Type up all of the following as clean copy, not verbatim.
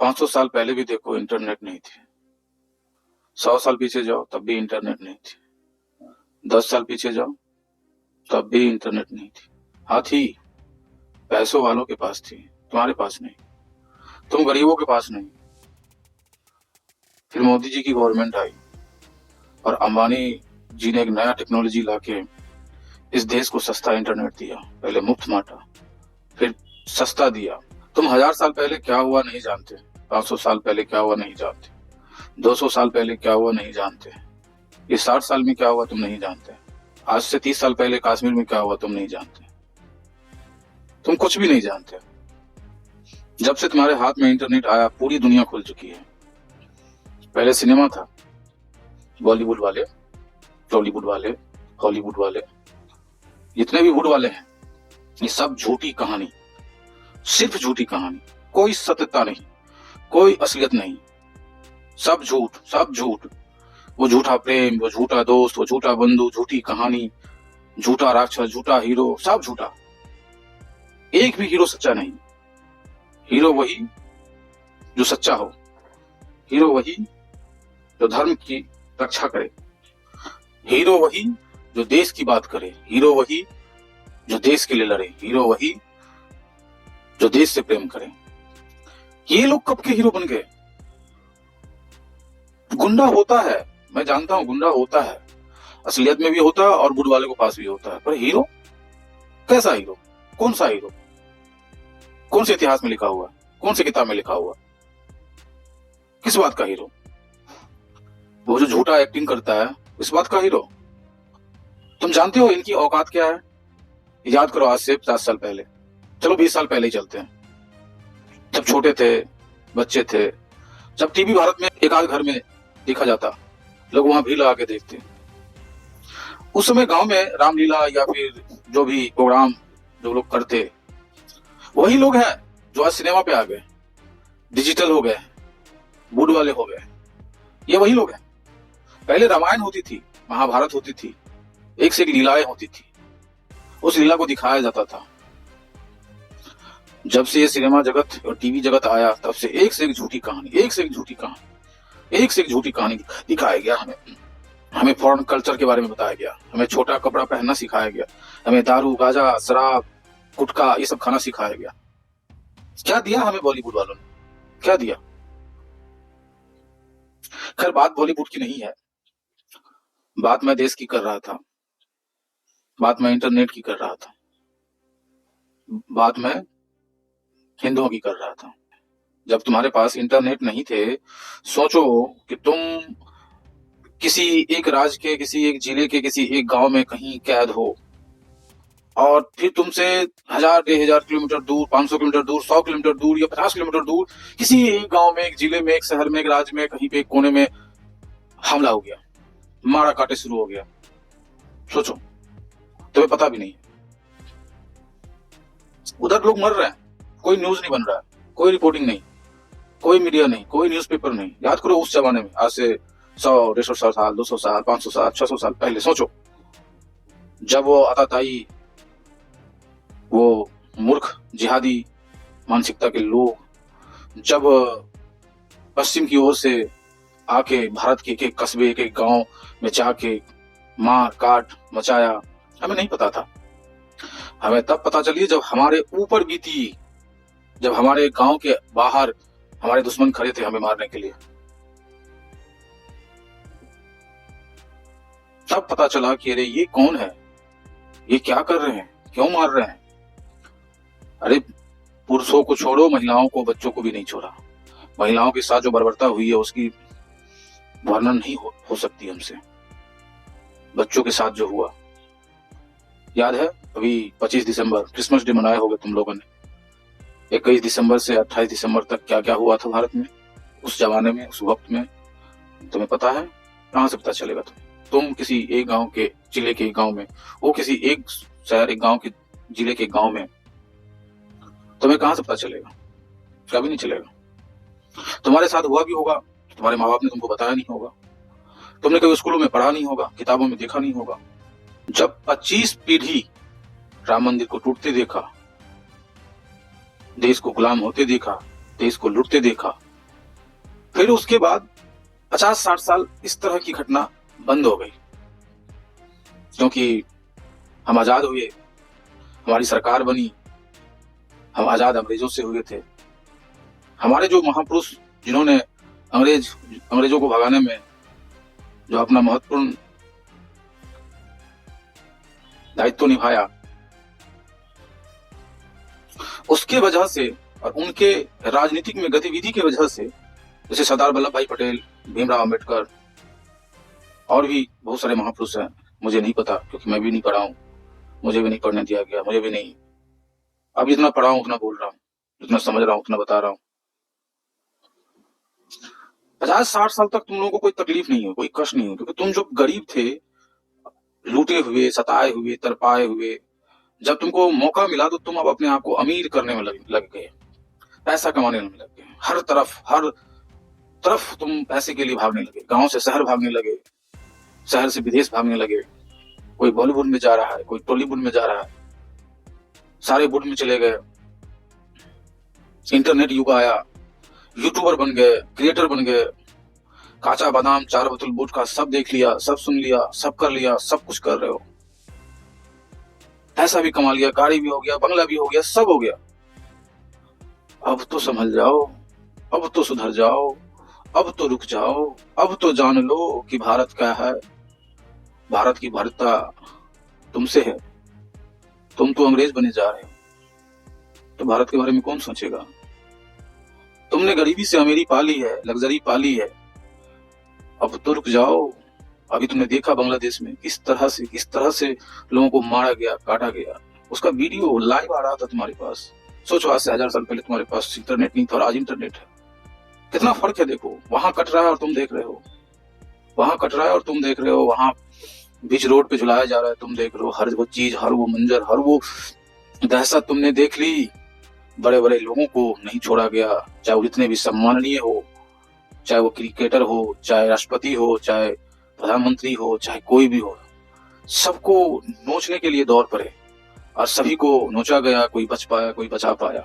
500 साल पहले भी देखो इंटरनेट नहीं थी। 100 साल पीछे जाओ तब भी इंटरनेट नहीं थी। 10 साल पीछे जाओ तब भी इंटरनेट नहीं थी। हाँ थी, पैसों वालों के पास थी, तुम्हारे पास नहीं। तुम गरीबों के पास नहीं। फिर मोदी जी की गवर्नमेंट आई और अंबानी जी ने एक नया टेक्नोलॉजी लाके इस देश को सस्ता इंटरनेट दिया। पहले मुफ्त बांटा, फिर सस्ता दिया। तुम 1000 साल पहले क्या हुआ नहीं जानते, 500 साल पहले क्या हुआ नहीं जानते, 200 साल पहले क्या हुआ नहीं जानते, ये 60 साल में क्या हुआ तुम नहीं जानते, आज से 30 साल पहले कश्मीर में क्या हुआ तुम नहीं जानते। तुम कुछ भी नहीं जानते। जब से तुम्हारे हाथ में इंटरनेट आया पूरी दुनिया खुल चुकी है। पहले सिनेमा था, बॉलीवुड वाले, टॉलीवुड वाले, हॉलीवुड वाले, जितने भी वुड वाले हैं, ये सब झूठी कहानी, सिर्फ झूठी कहानी। कोई सत्यता नहीं, कोई असलियत नहीं, सब झूठ, सब झूठ। वो झूठा प्रेम, वो झूठा दोस्त, वो झूठा बंधु, झूठी कहानी, झूठा राक्षस, झूठा हीरो, सब झूठा। एक भी हीरो सच्चा नहीं। हीरो वही जो सच्चा हो, हीरो वही जो धर्म की रक्षा करे, हीरो वही जो देश की बात करे, हीरो वही जो देश के लिए लड़े, हीरो वही जो देश से प्रेम करे। ये लोग कब के हीरो बन गए? गुंडा होता है, मैं जानता हूं, गुंडा होता है, असलियत में भी होता है और बुढ़ वाले को पास भी होता है, पर हीरो कैसा हीरो? कौन सा हीरो? कौन से इतिहास में लिखा हुआ, कौन सी किताब में लिखा हुआ? किस बात का हीरो? वो जो झूठा एक्टिंग करता है इस बात का हीरो? तुम जानते हो इनकी औकात क्या है? याद करो आज से 50 साल पहले, चलो 20 साल पहले ही चलते हैं, जब छोटे थे, बच्चे थे, जब टीवी भारत में एक आध घर में देखा जाता, लोग वहां भीड़ लगा के देखते। उस समय गांव में रामलीला या फिर जो भी प्रोग्राम जो लोग करते, वही लोग हैं जो आज सिनेमा पे आ गए, डिजिटल हो गए, वुड वाले हो गए। ये वही लोग हैं। पहले रामायण होती थी, महाभारत होती थी, एक से एक लीलाएं होती थी, उस लीला को दिखाया जाता था। जब से ये सिनेमा जगत और टीवी जगत आया तब से एक से एक झूठी कहानी, एक से एक झूठी कहानी, एक से एक झूठी कहानी दिखाया गया। हमें फॉरेन कल्चर के बारे में बताया गया, हमें छोटा कपड़ा पहनना सिखाया गया, हमें दारू, गांजा, शराब, गुटखा ये सब खाना सिखाया गया। क्या दिया हमें बॉलीवुड वालों ने? क्या दिया? खैर बात बॉलीवुड की नहीं है, बात मैं देश की कर रहा था, बात मैं इंटरनेट की कर रहा था, बात मैं हिंदुओं की कर रहा था। जब तुम्हारे पास इंटरनेट नहीं थे, सोचो कि तुम किसी एक राज्य के, किसी एक जिले के, किसी एक गांव में कहीं कैद हो और फिर तुमसे 1000, 1500 किलोमीटर दूर, 500 किलोमीटर दूर, 100 किलोमीटर दूर या 50 किलोमीटर दूर किसी एक गांव में, एक जिले में, एक शहर में, एक राज्य में, कहीं पे एक कोने में हमला हो गया, मारा काटे शुरू हो गया। सोचो, तुम्हें पता भी नहीं, उधर लोग मर रहे हैं, कोई न्यूज नहीं बन रहा है, कोई रिपोर्टिंग नहीं, कोई मीडिया नहीं, कोई न्यूज़पेपर नहीं। याद करो उस जमाने में, आज से 100, 150 साल, 200 साल, 500 साल, 600 साल पहले सोचो, जब वो आताताई, वो मूर्ख जिहादी मानसिकता के लोग जब पश्चिम की ओर से आके भारत के एक एक कस्बे, एक एक गांव में जाके मार काट मचाया, हमें नहीं पता था। हमें तब पता चली जब हमारे ऊपर बीती, जब हमारे गांव के बाहर हमारे दुश्मन खड़े थे हमें मारने के लिए। तब पता चला कि अरे ये कौन है, ये क्या कर रहे हैं, क्यों मार रहे हैं। अरे पुरुषों को छोड़ो, महिलाओं को, बच्चों को भी नहीं छोड़ा। महिलाओं के साथ जो बर्बरता हुई है उसकी वर्णन नहीं हो सकती हमसे। बच्चों के साथ जो हुआ, याद है अभी 25 दिसंबर क्रिसमस डे मनाए होगे तुम लोगों ने। 21 दिसंबर से 28 दिसंबर तक क्या क्या हुआ था भारत में उस जमाने में, उस वक्त में, तुम्हें पता है? कहां से पता चलेगा तुम किसी एक गांव के, जिले के गांव में, वो किसी एक शहर, एक गांव के, जिले के गांव में, तुम्हें कहां से पता चलेगा? कभी नहीं चलेगा। तुम्हारे साथ हुआ भी होगा, तुम्हारे माँ बाप ने तुमको बताया नहीं होगा, तुमने कभी स्कूलों में पढ़ा नहीं होगा, किताबों में देखा नहीं होगा। जब 25 पीढ़ी राम मंदिर को टूटते देखा, देश को गुलाम होते देखा, देश को लूटते देखा, फिर उसके बाद 50-60 साल इस तरह की घटना बंद हो गई, क्योंकि हम आजाद हुए, हमारी सरकार बनी, हम आजाद अंग्रेजों से हुए थे। हमारे जो महापुरुष जिन्होंने अंग्रेजों को भगाने में जो अपना महत्वपूर्ण दायित्व निभाया, उसके वजह से और उनके राजनीतिक में गतिविधि की वजह से, जैसे सरदार वल्लभ भाई पटेल, भीमराव अंबेडकर और भी बहुत सारे महापुरुष हैं, मुझे नहीं पता क्योंकि मैं भी नहीं पढ़ा हूं, मुझे भी नहीं पढ़ने दिया गया, मुझे भी नहीं, अब जितना पढ़ा हूं उतना बोल रहा हूं, जितना समझ रहा हूं उतना बता रहा हूं। 50-60 साल तक तुम लोगों को कोई तकलीफ नहीं हो, कोई कष्ट नहीं हो, क्योंकि तुम जो गरीब थे, लूटे हुए, सताए हुए, तरपाए हुए, जब तुमको मौका मिला तो तुम अब अपने आप को अमीर करने में लग गए, पैसा कमाने में लग गए। हर तरफ तुम पैसे के लिए भागने लगे, गांव से शहर भागने लगे, शहर से विदेश भागने लगे। कोई बॉलीवुड में जा रहा है, कोई टॉलीवुड में जा रहा है, सारे वुड में चले गए। इंटरनेट युग आया, यूट्यूबर बन गए, क्रिएटर बन गए, काचा बादाम, 4 बोतल वुड का सब देख लिया, सब सुन लिया, सब कर लिया, सब कुछ कर रहे हो, पैसा भी कमा लिया, गाड़ी भी हो गया, बंगला भी हो गया, सब हो गया। अब तो संभल जाओ, अब तो सुधर जाओ, अब तो रुक जाओ, अब तो जान लो कि भारत क्या है। भारत की भारतता तुमसे है, तुम तो अंग्रेज बने जा रहे हो, तो भारत के बारे में कौन सोचेगा। तुमने गरीबी से अमीरी पाली है, लग्जरी पाली है, अब तो रुक जाओ। अभी तुमने देखा बांग्लादेश में किस तरह से लोगों को मारा गया, काटा गया, उसका वीडियो लाइव आ रहा था तुम्हारे पास। सोचो, आज से 1000 साल पहले तुम्हारे पास इंटरनेट नहीं था और आज इंटरनेट है, कितना फर्क है। देखो, वहां कट रहा है और तुम देख रहे हो, वहां कट रहा है और तुम देख रहे हो, वहां बीच रोड पे झुलाया जा रहा है, तुम देख रहे हो। हर वो चीज, हर वो मंजर, हर वो दहशत तुमने देख ली। बड़े बड़े लोगों को नहीं छोड़ा गया, चाहे वो जितने भी सम्माननीय हो, चाहे वो क्रिकेटर हो, चाहे राष्ट्रपति हो, चाहे प्रधानमंत्री हो, चाहे कोई भी हो, सबको नोचने के लिए दौड़ पड़े और सभी को नोचा गया। कोई बच पाया, कोई बचा पाया।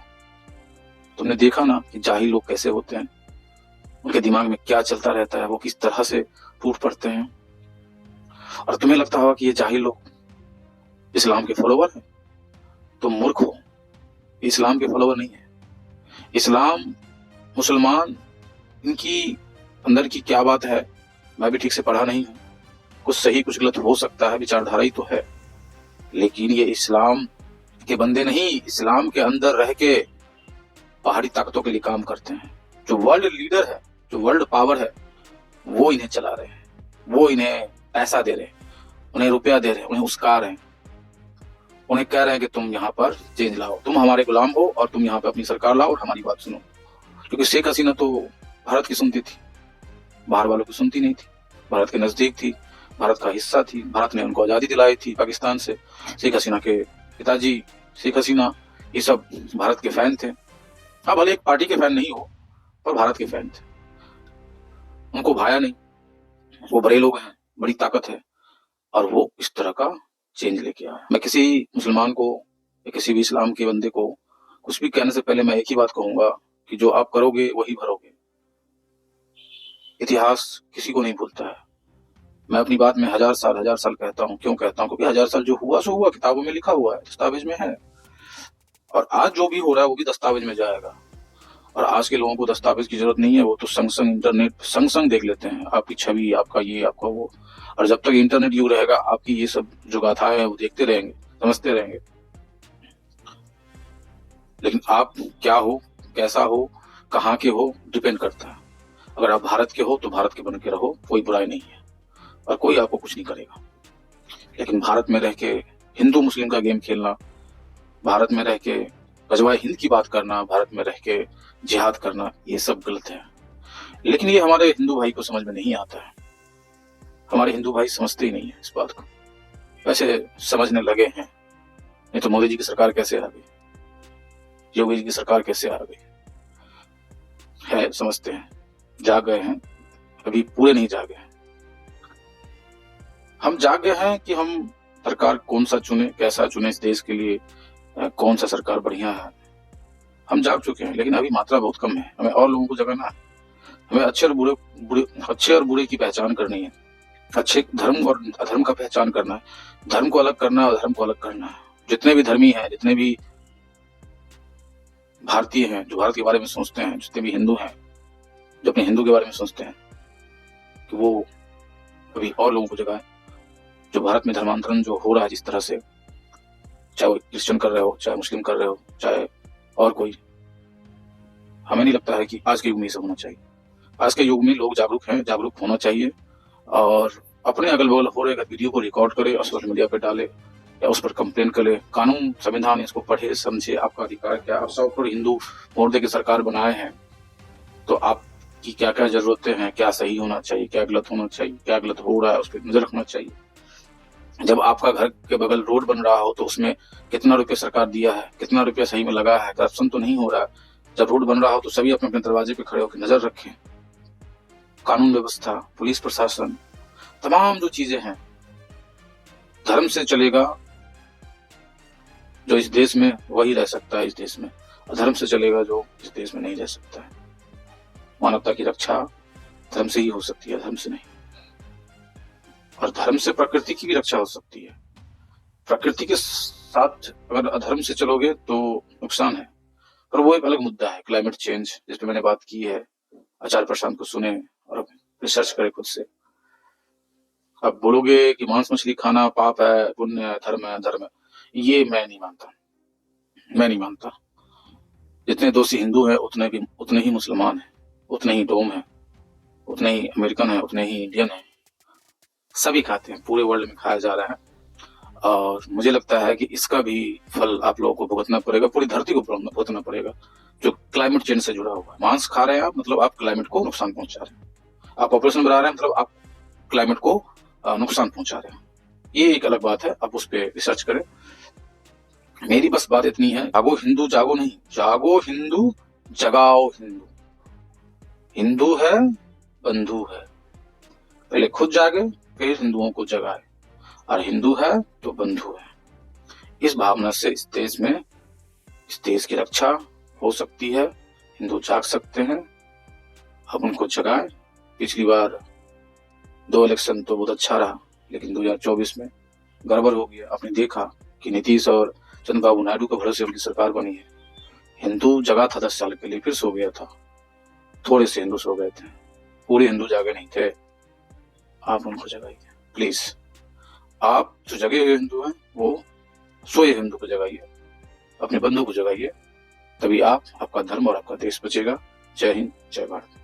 तुमने देखा ना कि जाहिल लोग कैसे होते हैं, उनके दिमाग में क्या चलता रहता है, वो किस तरह से टूट पड़ते हैं। और तुम्हें लगता होगा कि ये जाहिल लोग इस्लाम के फॉलोवर हैं, तुम मूर्ख हो। इस्लाम के फॉलोवर नहीं है। इस्लाम, मुसलमान, इनकी अंदर की क्या बात है मैं भी ठीक से पढ़ा नहीं हूं, कुछ सही कुछ गलत हो सकता है, विचारधारा ही तो है, लेकिन ये इस्लाम के बंदे नहीं, इस्लाम के अंदर रह के बाहरी ताकतों के लिए काम करते हैं। जो वर्ल्ड लीडर है, जो वर्ल्ड पावर है, वो इन्हें चला रहे हैं, वो इन्हें पैसा दे रहे हैं, उन्हें रुपया दे रहे हैं, उन्हें उसका रहे हैं, उन्हें कह रहे हैं कि तुम यहाँ पर चेंज लाओ, तुम हमारे गुलाम हो और तुम यहाँ पे अपनी सरकार लाओ और हमारी बात सुनो। क्योंकि शेख हसीना तो भारत की सुनती थी, बाहर वालों की सुनती नहीं थी, भारत के नजदीक थी, भारत का हिस्सा थी, भारत ने उनको आजादी दिलाई थी पाकिस्तान से। शेख हसीना के पिताजी शेख हसीना, ये सब भारत के फैन थे। अब भले एक पार्टी के फैन नहीं हो, पर भारत के फैन थे, उनको भाया नहीं। वो बड़े लोग हैं, बड़ी ताकत है, और वो इस तरह का चेंज लेके आया। मैं किसी मुसलमान को या किसी भी इस्लाम के बंदे को कुछ भी कहने से पहले मैं एक ही बात कहूंगा कि जो आप करोगे वही भरोगे। इतिहास किसी को नहीं भूलता है। मैं अपनी बात में 1000 साल कहता हूँ। क्यों कहता हूँ? क्योंकि 1000 साल जो हुआ सो हुआ, किताबों में लिखा हुआ है, दस्तावेज में है, और आज जो भी हो रहा है वो भी दस्तावेज में जाएगा। और आज के लोगों को दस्तावेज की जरूरत नहीं है, वो तो संग इंटरनेट संग देख लेते हैं, आपकी छवि, आपका ये, आपका वो। और जब तक इंटरनेट युग रहेगा, आपकी ये सब जो गाथाएं हैं वो देखते रहेंगे, समझते रहेंगे। लेकिन आप क्या हो, कैसा हो, कहाँ के हो, डिपेंड करता है। अगर आप भारत के हो तो भारत के बन के रहो, कोई बुराई नहीं है और कोई आपको कुछ नहीं करेगा। लेकिन भारत में रह के हिंदू मुस्लिम का गेम खेलना, भारत में रह के गजवाए हिंद की बात करना, भारत में रह के जिहाद करना, ये सब गलत है। लेकिन ये हमारे हिंदू भाई को समझ में नहीं आता है। हमारे हिंदू भाई समझते ही नहीं है इस बात को। वैसे समझने लगे हैं, नहीं तो मोदी जी की सरकार कैसे आ गई, योगी जी की सरकार कैसे आ गई है। समझते हैं, जाग गए हैं, अभी पूरे नहीं जागे हैं। हम जाग गए हैं कि हम सरकार कौन सा चुने, कैसा चुने, इस देश के लिए कौन सा सरकार बढ़िया है। हम जाग चुके हैं, लेकिन अभी मात्रा बहुत कम है, हमें और लोगों को जगाना है। हमें अच्छे और बुरे की पहचान करनी है। अच्छे धर्म और अधर्म का पहचान करना है, धर्म को अलग करना है और धर्म को अलग करना है। जितने भी धर्मी हैं, जितने भी भारतीय हैं जो भारत के बारे में सोचते हैं, जितने भी हिंदू हैं जो अपने हिंदू के बारे में सोचते हैं, कि वो अभी और लोगों को जगाए। जो भारत में धर्मांतरण जो हो रहा है जिस तरह से, चाहे वो क्रिश्चियन कर रहे हो, चाहे मुस्लिम कर रहे हो, चाहे और कोई, हमें नहीं लगता है कि आज के युग में ये सब होना चाहिए। आज के युग में लोग जागरूक हैं, जागरूक होना चाहिए और अपने अगल बगल हो रहे वीडियो को रिकॉर्ड करे और सोशल मीडिया पे डाले या उस पर कंप्लेन करे। कानून संविधान इसको पढ़े समझे, आपका अधिकार क्या। आप 100 करोड़ हिंदू वोट दे के सरकार बनाए हैं, तो आपकी क्या क्या जरूरतें हैं, क्या सही होना चाहिए, क्या गलत होना चाहिए, क्या गलत हो रहा है उस पर नजर रखना चाहिए। जब आपका घर के बगल रोड बन रहा हो तो उसमें कितना रुपया सरकार दिया है, कितना रुपया सही में लगा है, करप्शन तो नहीं हो रहा है। जब रोड बन रहा हो तो सभी अपने अपने दरवाजे पे खड़े होकर नजर रखें। कानून व्यवस्था, पुलिस प्रशासन, तमाम जो चीजें हैं, धर्म से चलेगा जो इस देश में वही रह सकता है इस देश में, अधर्म से चलेगा जो इस देश में नहीं रह सकता है। मानवता की रक्षा धर्म से ही हो सकती है, धर्म से नहीं। और धर्म से प्रकृति की भी रक्षा हो सकती है। प्रकृति के साथ अगर अधर्म से चलोगे तो नुकसान है, पर वो एक अलग मुद्दा है। क्लाइमेट चेंज जिस पे मैंने बात की है, आचार्य प्रशांत को सुने और रिसर्च करें खुद से। अब बोलोगे कि मांस मछली खाना पाप है, पुण्य है, धर्म है, धर्म है, ये मैं नहीं मानता। जितने दोषी हिंदू हैं उतने ही मुसलमान हैं, उतने ही डोम हैं, उतने ही अमेरिकन हैं, उतने ही इंडियन हैं। सभी खाते हैं, पूरे वर्ल्ड में खाया जा रहा है। और मुझे लगता है कि इसका भी फल आप लोगों को भुगतना पड़ेगा, पूरी धरती को भुगतना पड़ेगा, जो क्लाइमेट चेंज से जुड़ा हुआ है। मांस खा रहे हैं आप, मतलब आप क्लाइमेट को नुकसान पहुंचा रहे हैं। आप पॉपुलेशन बढ़ा रहे हैं, मतलब आप क्लाइमेट को नुकसान पहुंचा रहे हैं। ये एक अलग बात है, आप उस पर रिसर्च करें। मेरी बस बात इतनी है, जागो हिंदू, जागो नहीं, जागो हिंदू, जगाओ हिंदू। हिंदू है, बंधु है, पहले खुद जागे फिर हिंदुओं को जगाए, और हिंदू है तो बंधु है। इस भावना से इस देश की रक्षा हो सकती है। हिंदू जाग सकते हैं, अब उनको जगाए। पिछली बार 2 इलेक्शन तो बहुत अच्छा रहा, लेकिन 2024 में गड़बड़ हो गया। आपने देखा कि नीतीश और चंद्रबाबू नायडू के भरोसे उनकी सरकार बनी है। हिंदू जगा था 10 साल के लिए, फिर सो गया था। थोड़े से हिंदू सो गए थे, पूरे हिंदू जागे नहीं थे। आप उनको जगाइए प्लीज। आप जो जगे हुए हिंदू हैं वो सोए हिंदू को जगाइए, अपने बंधु को जगाइए, तभी आपका धर्म और आपका देश बचेगा। जय हिंद, जय भारत।